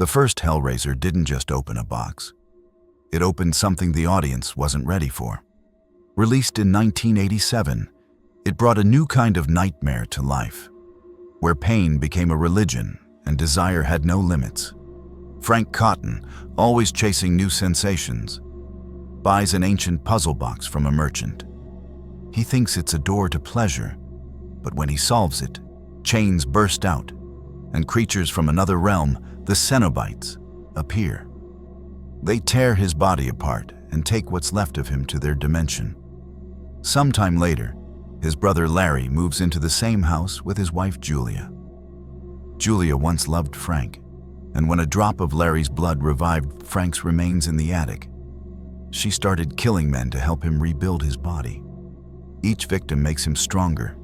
The first Hellraiser didn't just open a box. It opened something the audience wasn't ready for. Released in 1987, it brought a new kind of nightmare to life, where pain became a religion and desire had no limits. Frank Cotton, always chasing new sensations, buys an ancient puzzle box from a merchant. He thinks it's a door to pleasure, but when he solves it, chains burst out, and creatures from another realm, the Cenobites, appear. They tear his body apart and take what's left of him to their dimension. Sometime later, his brother Larry moves into the same house with his wife Julia. Julia once loved Frank, and when a drop of Larry's blood revived Frank's remains in the attic, she started killing men to help him rebuild his body. Each victim makes him stronger,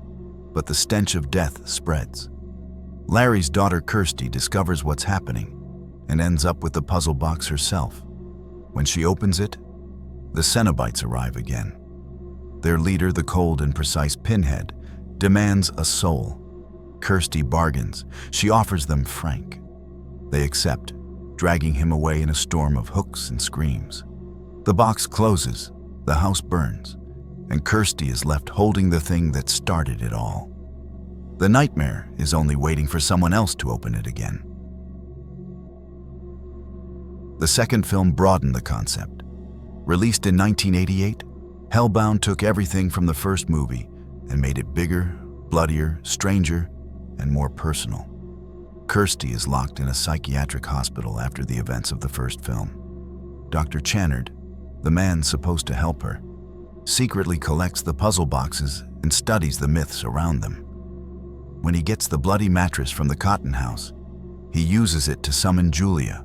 but the stench of death spreads. Larry's daughter Kirsty discovers what's happening and ends up with the puzzle box herself. When she opens it, the Cenobites arrive again. Their leader, the cold and precise Pinhead, demands a soul. Kirsty bargains. She offers them Frank. They accept, dragging him away in a storm of hooks and screams. The box closes, the house burns, and Kirsty is left holding the thing that started it all. The nightmare is only waiting for someone else to open it again. The second film broadened the concept. Released in 1988, Hellbound took everything from the first movie and made it bigger, bloodier, stranger, and more personal. Kirsty is locked in a psychiatric hospital after the events of the first film. Dr. Channard, the man supposed to help her, secretly collects the puzzle boxes and studies the myths around them. When he gets the bloody mattress from the Cotton house, he uses it to summon Julia,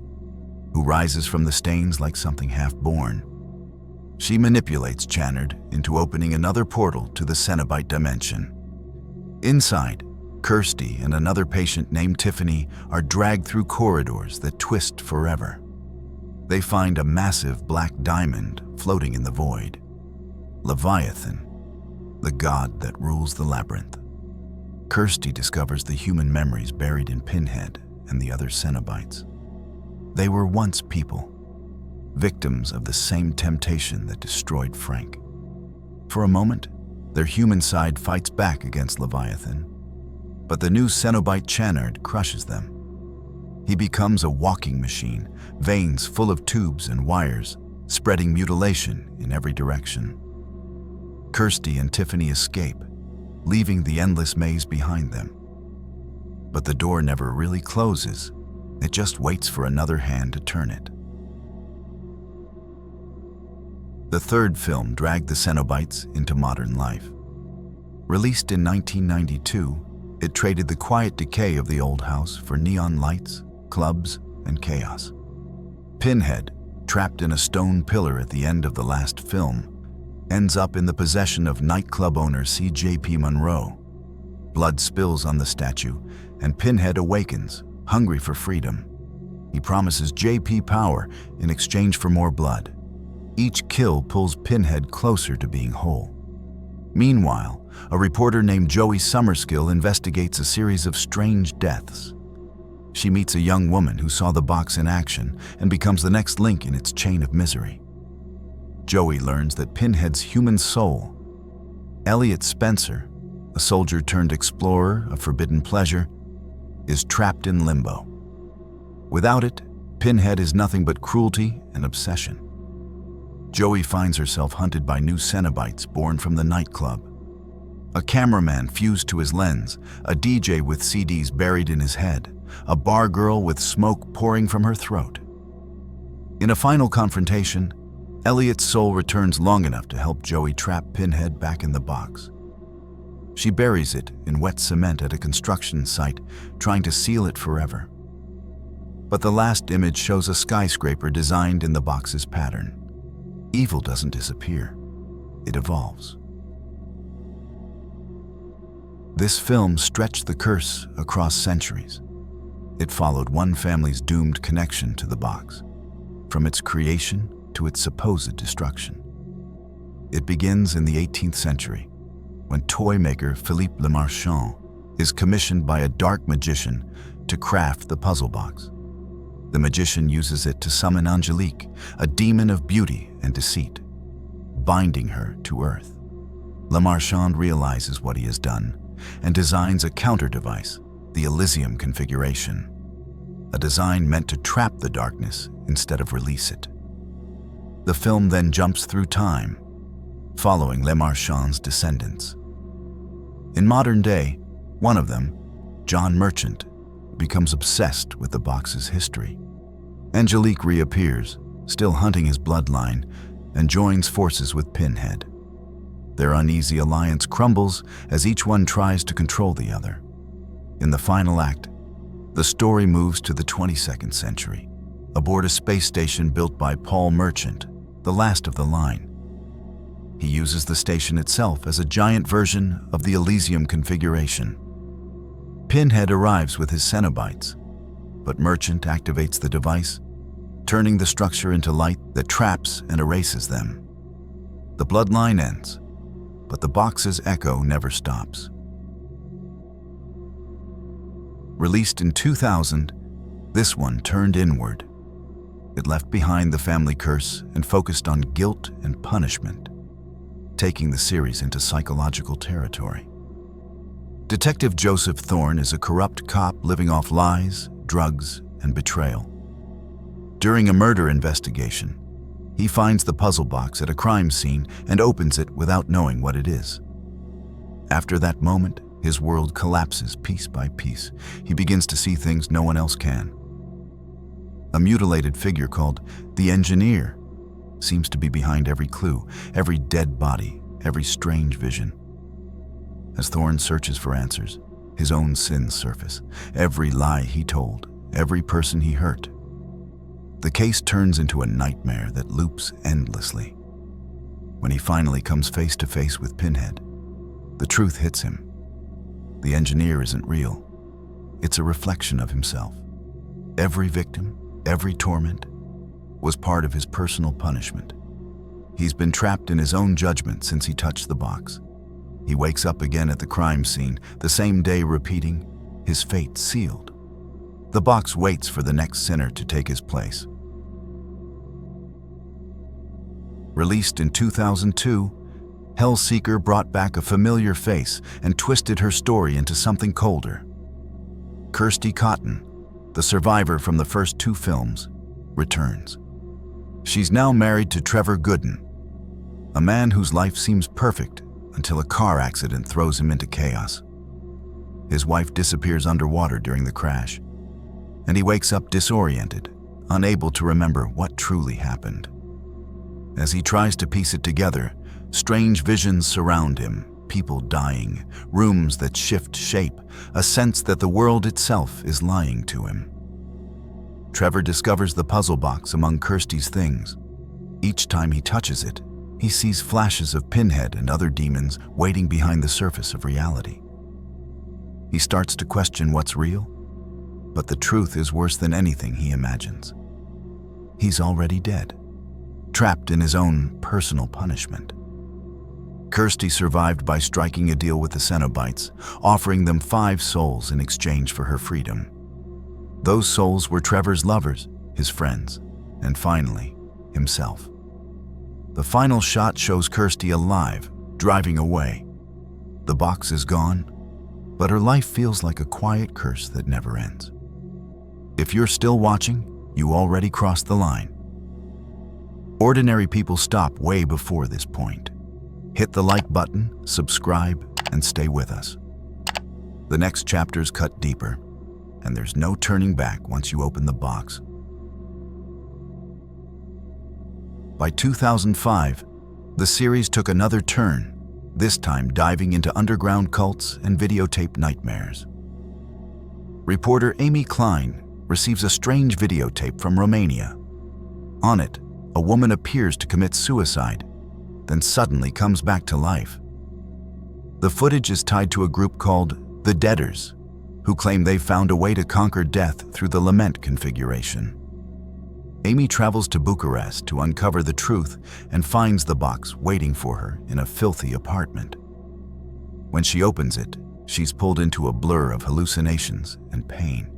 who rises from the stains like something half-born. She manipulates Channard into opening another portal to the Cenobite dimension. Inside, Kirsty and another patient named Tiffany are dragged through corridors that twist forever. They find a massive black diamond floating in the void. Leviathan, the god that rules the labyrinth. Kirsty discovers the human memories buried in Pinhead and the other Cenobites. They were once people, victims of the same temptation that destroyed Frank. For a moment, their human side fights back against Leviathan, but the new Cenobite Channard crushes them. He becomes a walking machine, veins full of tubes and wires, spreading mutilation in every direction. Kirsty and Tiffany escape, leaving the endless maze behind them. But the door never really closes. It just waits for another hand to turn it. The third film dragged the Cenobites into modern life. Released in 1992, it traded the quiet decay of the old house for neon lights, clubs, and chaos. Pinhead, trapped in a stone pillar at the end of the last film, ends up in the possession of nightclub owner C.J.P. Monroe. Blood spills on the statue, and Pinhead awakens, hungry for freedom. He promises J.P. power in exchange for more blood. Each kill pulls Pinhead closer to being whole. Meanwhile, a reporter named Joey Summerskill investigates a series of strange deaths. She meets a young woman who saw the box in action and becomes the next link in its chain of misery. Joey learns that Pinhead's human soul, Elliot Spencer, a soldier-turned-explorer of forbidden pleasure, is trapped in limbo. Without it, Pinhead is nothing but cruelty and obsession. Joey finds herself hunted by new Cenobites born from the nightclub. A cameraman fused to his lens, a DJ with CDs buried in his head, a bar girl with smoke pouring from her throat. In a final confrontation, Elliot's soul returns long enough to help Joey trap Pinhead back in the box. She buries it in wet cement at a construction site, trying to seal it forever. But the last image shows a skyscraper designed in the box's pattern. Evil doesn't disappear, it evolves. This film stretched the curse across centuries. It followed one family's doomed connection to the box, from its creation to its supposed destruction. It begins in the 18th century, when toy maker Philippe Le Marchand is commissioned by a dark magician to craft the puzzle box. The magician uses it to summon Angelique, a demon of beauty and deceit, binding her to Earth. Le Marchand realizes what he has done and designs a counter-device, the Elysium Configuration, a design meant to trap the darkness instead of release it. The film then jumps through time, following Le Marchand's descendants. In modern day, one of them, John Merchant, becomes obsessed with the box's history. Angelique reappears, still hunting his bloodline, and joins forces with Pinhead. Their uneasy alliance crumbles as each one tries to control the other. In the final act, the story moves to the 22nd century, aboard a space station built by Paul Merchant, the last of the line. He uses the station itself as a giant version of the Elysium Configuration. Pinhead arrives with his Cenobites, but Merchant activates the device, turning the structure into light that traps and erases them. The bloodline ends, but the box's echo never stops. Released in 2000, this one turned inward. It left behind the family curse and focused on guilt and punishment, taking the series into psychological territory. Detective Joseph Thorne is a corrupt cop living off lies, drugs, and betrayal. During a murder investigation, he finds the puzzle box at a crime scene and opens it without knowing what it is. After that moment, his world collapses piece by piece. He begins to see things no one else can. A mutilated figure called the Engineer seems to be behind every clue, every dead body, every strange vision. As Thorne searches for answers, his own sins surface, every lie he told, every person he hurt. The case turns into a nightmare that loops endlessly. When he finally comes face to face with Pinhead, the truth hits him. The Engineer isn't real. It's a reflection of himself. Every victim, every torment, was part of his personal punishment. He's been trapped in his own judgment since he touched the box. He wakes up again at the crime scene, the same day repeating, his fate sealed. The box waits for the next sinner to take his place. Released in 2002, Hellseeker brought back a familiar face and twisted her story into something colder. Kirsty Cotton, the survivor from the first two films, returns. She's now married to Trevor Gooden, a man whose life seems perfect until a car accident throws him into chaos. His wife disappears underwater during the crash, and he wakes up disoriented, unable to remember what truly happened. As he tries to piece it together, strange visions surround him, people dying, rooms that shift shape, a sense that the world itself is lying to him. Trevor discovers the puzzle box among Kirsty's things. Each time he touches it, he sees flashes of Pinhead and other demons waiting behind the surface of reality. He starts to question what's real, but the truth is worse than anything he imagines. He's already dead, trapped in his own personal punishment. Kirsty survived by striking a deal with the Cenobites, offering them 5 souls in exchange for her freedom. Those souls were Trevor's lovers, his friends, and finally, himself. The final shot shows Kirsty alive, driving away. The box is gone, but her life feels like a quiet curse that never ends. If you're still watching, you already crossed the line. Ordinary people stop way before this point. Hit the like button, subscribe, and stay with us. The next chapters cut deeper, and there's no turning back once you open the box. By 2005, the series took another turn, this time diving into underground cults and videotape nightmares. Reporter Amy Klein receives a strange videotape from Romania. On it, a woman appears to commit suicide, then suddenly comes back to life. The footage is tied to a group called the Deaders, who claim they've found a way to conquer death through the Lament Configuration. Amy travels to Bucharest to uncover the truth and finds the box waiting for her in a filthy apartment. When she opens it, she's pulled into a blur of hallucinations and pain.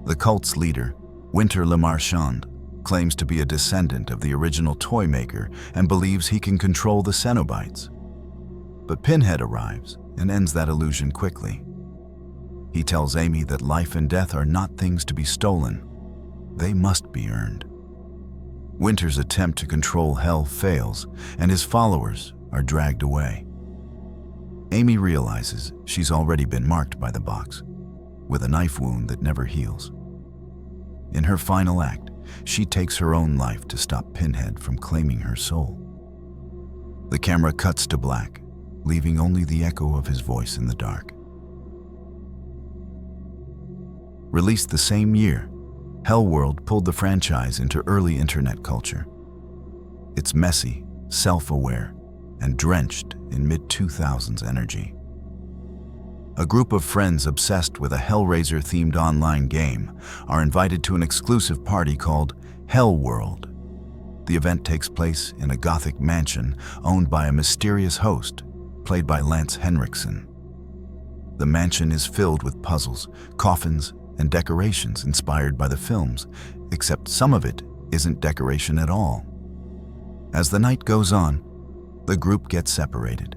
The cult's leader, Winter Le Marchand claims to be a descendant of the original toy maker and believes he can control the Cenobites. But Pinhead arrives and ends that illusion quickly. He tells Amy that life and death are not things to be stolen. They must be earned. Winter's attempt to control Hell fails, and his followers are dragged away. Amy realizes she's already been marked by the box, with a knife wound that never heals. In her final act, she takes her own life to stop Pinhead from claiming her soul. The camera cuts to black, leaving only the echo of his voice in the dark. Released the same year, Hellworld pulled the franchise into early internet culture. It's messy, self-aware, and drenched in mid-2000s energy. A group of friends obsessed with a Hellraiser-themed online game are invited to an exclusive party called Hellworld. The event takes place in a Gothic mansion owned by a mysterious host, played by Lance Henriksen. The mansion is filled with puzzles, coffins, and decorations inspired by the films, except some of it isn't decoration at all. As the night goes on, the group gets separated.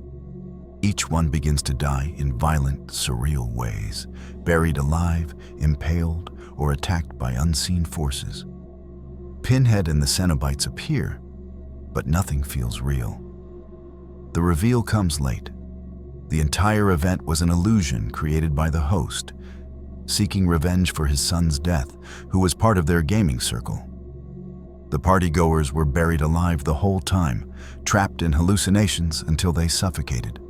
Each one begins to die in violent, surreal ways, buried alive, impaled, or attacked by unseen forces. Pinhead and the Cenobites appear, but nothing feels real. The reveal comes late. The entire event was an illusion created by the host, seeking revenge for his son's death, who was part of their gaming circle. The partygoers were buried alive the whole time, trapped in hallucinations until they suffocated.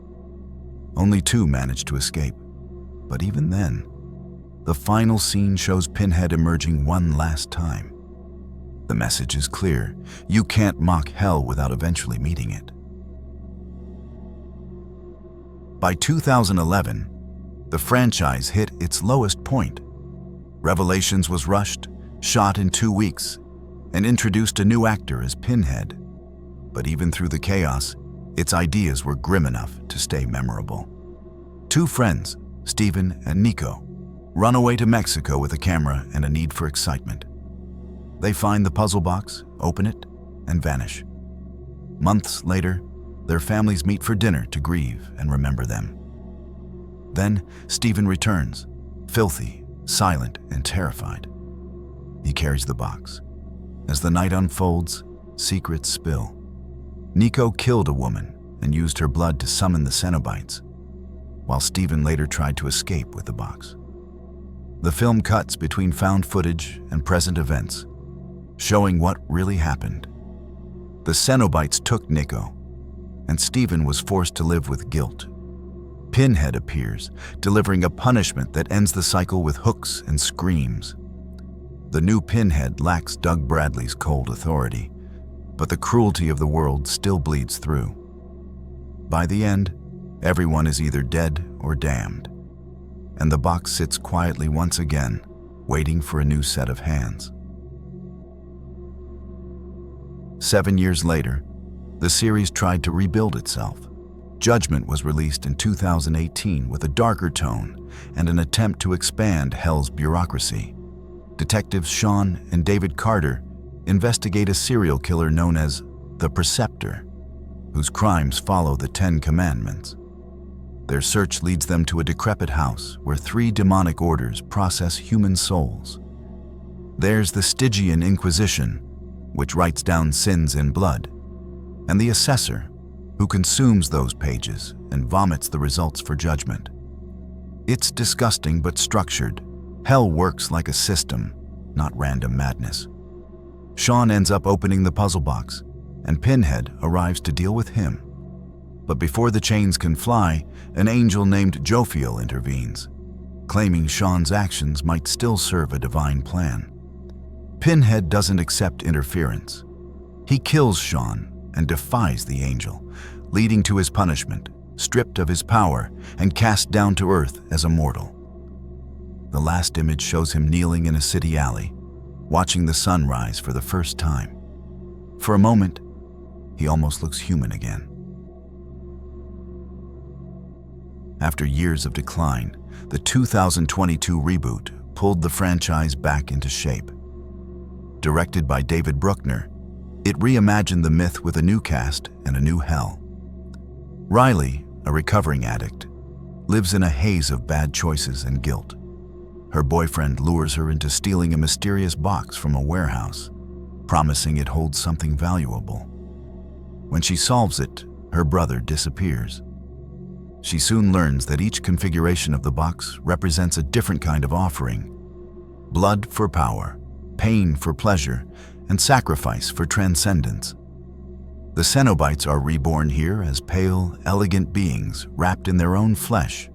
Only 2 managed to escape, but even then, the final scene shows Pinhead emerging one last time. The message is clear: you can't mock hell without eventually meeting it. By 2011, the franchise hit its lowest point. Revelations was rushed, shot in 2 weeks, and introduced a new actor as Pinhead. But even through the chaos, its ideas were grim enough to stay memorable. 2 friends, Steven and Nico, run away to Mexico with a camera and a need for excitement. They find the puzzle box, open it, and vanish. Months later, their families meet for dinner to grieve and remember them. Then, Steven returns, filthy, silent, and terrified. He carries the box. As the night unfolds, secrets spill. Nico killed a woman and used her blood to summon the Cenobites, while Steven later tried to escape with the box. The film cuts between found footage and present events, showing what really happened. The Cenobites took Nico, and Steven was forced to live with guilt. Pinhead appears, delivering a punishment that ends the cycle with hooks and screams. The new Pinhead lacks Doug Bradley's cold authority, but the cruelty of the world still bleeds through. By the end, everyone is either dead or damned, and the box sits quietly once again, waiting for a new set of hands. 7 years later, the series tried to rebuild itself. Judgement was released in 2018 with a darker tone and an attempt to expand Hell's bureaucracy. Detectives Sean and David Carter investigate a serial killer known as the Preceptor, whose crimes follow the 10 Commandments. Their search leads them to a decrepit house where 3 demonic orders process human souls. There's the Stygian Inquisition, which writes down sins in blood, and the Assessor, who consumes those pages and vomits the results for judgment. It's disgusting but structured. Hell works like a system, not random madness. Sean ends up opening the puzzle box, and Pinhead arrives to deal with him. But before the chains can fly, an angel named Jophiel intervenes, claiming Sean's actions might still serve a divine plan. Pinhead doesn't accept interference. He kills Sean and defies the angel, leading to his punishment, stripped of his power and cast down to earth as a mortal. The last image shows him kneeling in a city alley, watching the sun rise for the first time. For a moment, he almost looks human again. After years of decline, the 2022 reboot pulled the franchise back into shape. Directed by David Bruckner, it reimagined the myth with a new cast and a new hell. Riley, a recovering addict, lives in a haze of bad choices and guilt. Her boyfriend lures her into stealing a mysterious box from a warehouse, promising it holds something valuable. When she solves it, her brother disappears. She soon learns that each configuration of the box represents a different kind of offering: blood for power, pain for pleasure, and sacrifice for transcendence. The Cenobites are reborn here as pale, elegant beings wrapped in their own flesh,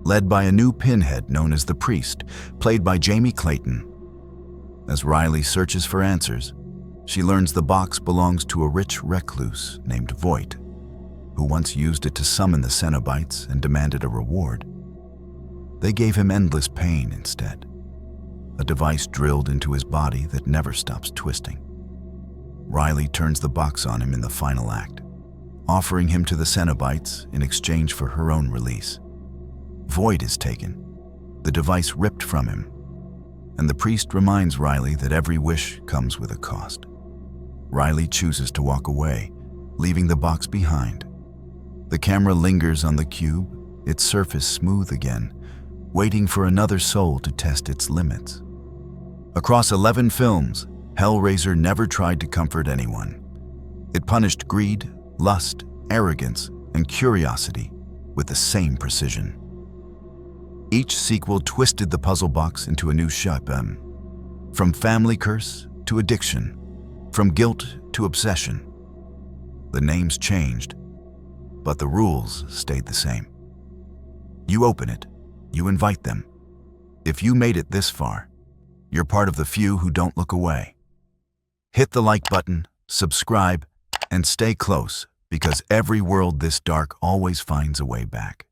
led by a new Pinhead known as the Priest, played by Jamie Clayton. As Riley searches for answers, she learns the box belongs to a rich recluse named Voight, who once used it to summon the Cenobites and demanded a reward. They gave him endless pain instead, a device drilled into his body that never stops twisting. Riley turns the box on him in the final act, offering him to the Cenobites in exchange for her own release. Void is taken, the device ripped from him, and the priest reminds Riley that every wish comes with a cost. Riley chooses to walk away, leaving the box behind. The camera lingers on the cube, its surface smooth again, waiting for another soul to test its limits. Across 11 films, Hellraiser never tried to comfort anyone. It punished greed, lust, arrogance, and curiosity with the same precision. Each sequel twisted the puzzle box into a new shape, from family curse to addiction, from guilt to obsession. The names changed, but the rules stayed the same. You open it, you invite them. If you made it this far, you're part of the few who don't look away. Hit the like button, subscribe, and stay close, because every world this dark always finds a way back.